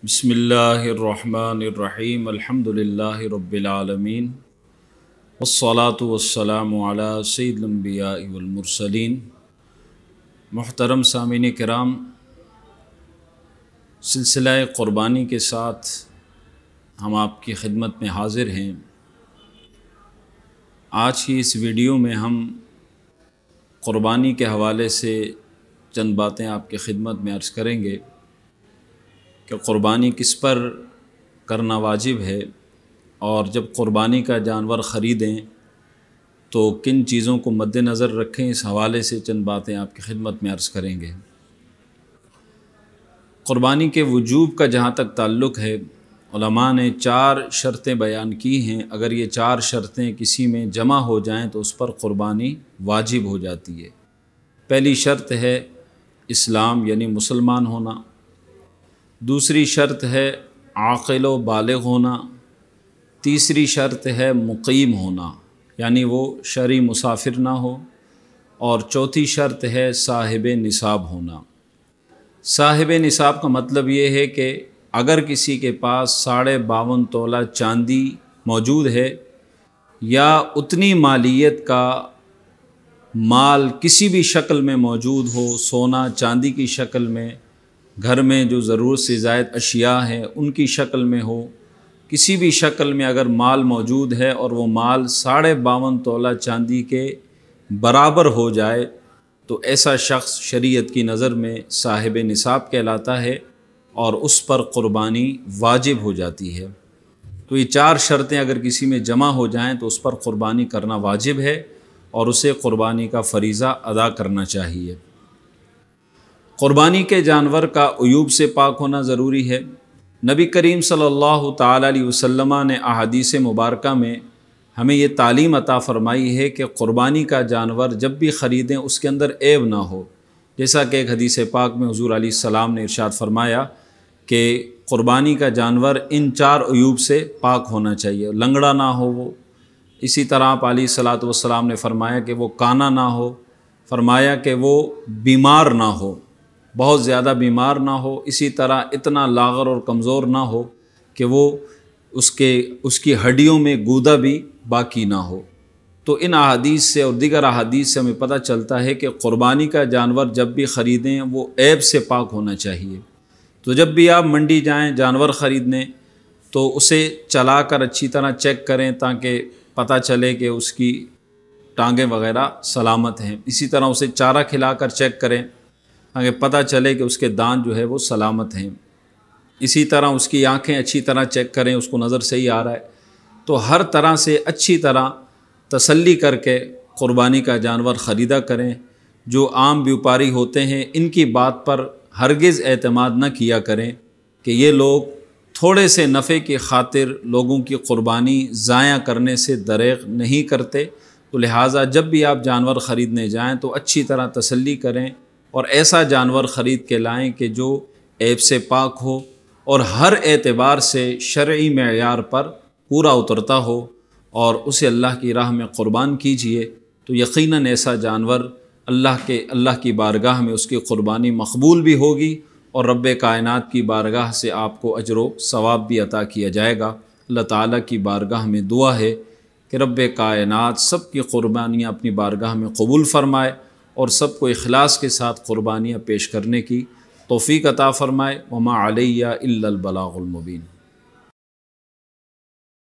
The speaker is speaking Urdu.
بسم اللہ الرحمن الرحیم الحمدللہ رب العالمین والصلاة والسلام علی سید الانبیاء والمرسلین۔ محترم سامعین کرام، سلسلہ قربانی کے ساتھ ہم آپ کی خدمت میں حاضر ہیں۔ آج کی اس ویڈیو میں ہم قربانی کے حوالے سے چند باتیں آپ کی خدمت میں عرض کریں گے کہ قربانی کس پر کرنا واجب ہے، اور جب قربانی کا جانور خریدیں تو کن چیزوں کو مد نظر رکھیں، اس حوالے سے چند باتیں آپ کی خدمت میں عرض کریں گے۔ قربانی کے وجوب کا جہاں تک تعلق ہے، علماء نے 4 شرطیں بیان کی ہیں۔ اگر یہ 4 شرطیں کسی میں جمع ہو جائیں تو اس پر قربانی واجب ہو جاتی ہے۔ پہلی شرط ہے اسلام یعنی مسلمان ہونا، دوسری شرط ہے عاقل و بالغ ہونا، تیسری شرط ہے مقیم ہونا یعنی وہ شرعی مسافر نہ ہو، اور چوتھی شرط ہے صاحب نصاب ہونا۔ صاحب نصاب کا مطلب یہ ہے کہ اگر کسی کے پاس 52.5 تولہ چاندی موجود ہے یا اتنی مالیت کا مال کسی بھی شکل میں موجود ہو، سونا چاندی کی شکل میں، گھر میں جو ضرورت سے زائد اشیاء ہیں ان کی شکل میں ہو، کسی بھی شکل میں اگر مال موجود ہے اور وہ مال 52.5 تولہ چاندی کے برابر ہو جائے تو ایسا شخص شریعت کی نظر میں صاحب نصاب کہلاتا ہے اور اس پر قربانی واجب ہو جاتی ہے۔ تو یہ 4 شرطیں اگر کسی میں جمع ہو جائیں تو اس پر قربانی کرنا واجب ہے اور اسے قربانی کا فریضہ ادا کرنا چاہیے۔ قربانی کے جانور کا عیوب سے پاک ہونا ضروری ہے۔ نبی کریم صلی اللہ تعالیٰ علیہ وسلم نے احادیث مبارکہ میں ہمیں یہ تعلیم عطا فرمائی ہے کہ قربانی کا جانور جب بھی خریدیں اس کے اندر عیب نہ ہو، جیسا کہ ایک حدیث پاک میں حضور علیہ السلام نے ارشاد فرمایا کہ قربانی کا جانور ان 4 عیوب سے پاک ہونا چاہیے، لنگڑا نہ ہو وہ، اسی طرح آپ علیہ الصلاۃ والسلام نے فرمایا کہ وہ کانا نہ ہو، فرمایا کہ وہ بیمار نہ ہو، بہت زیادہ بیمار نہ ہو، اسی طرح اتنا لاغر اور کمزور نہ ہو کہ وہ اس کی ہڈیوں میں گودا بھی باقی نہ ہو۔ تو ان احادیث سے اور دیگر احادیث سے ہمیں پتہ چلتا ہے کہ قربانی کا جانور جب بھی خریدیں وہ عیب سے پاک ہونا چاہیے۔ تو جب بھی آپ منڈی جائیں جانور خریدنے تو اسے چلا کر اچھی طرح چیک کریں تاکہ پتہ چلے کہ اس کی ٹانگیں وغیرہ سلامت ہیں۔ اسی طرح اسے چارہ کھلا کر چیک کریں تاکہ پتہ چلے کہ اس کے دانت جو ہے وہ سلامت ہیں۔ اسی طرح اس کی آنکھیں اچھی طرح چیک کریں، اس کو نظر صحیح آ رہا ہے۔ تو ہر طرح سے اچھی طرح تسلی کر کے قربانی کا جانور خریدا کریں۔ جو عام بیوپاری ہوتے ہیں ان کی بات پر ہرگز اعتماد نہ کیا کریں کہ یہ لوگ تھوڑے سے نفع کی خاطر لوگوں کی قربانی ضائع کرنے سے دریغ نہیں کرتے۔ تو لہٰذا جب بھی آپ جانور خریدنے جائیں تو اچھی طرح تسلی کریں اور ایسا جانور خرید کے لائیں کہ جو عیب سے پاک ہو اور ہر اعتبار سے شرعی معیار پر پورا اترتا ہو، اور اسے اللہ کی راہ میں قربان کیجئے تو یقیناً ایسا جانور اللہ کی بارگاہ میں اس کی قربانی مقبول بھی ہوگی اور رب کائنات کی بارگاہ سے آپ کو اجر و ثواب بھی عطا کیا جائے گا۔ اللہ تعالیٰ کی بارگاہ میں دعا ہے کہ رب کائنات سب کی قربانیاں اپنی بارگاہ میں قبول فرمائے اور سب کو اخلاص کے ساتھ قربانیاں پیش کرنے کی توفیق عطا فرمائے۔ وما علیہ الا البلاغ المبین۔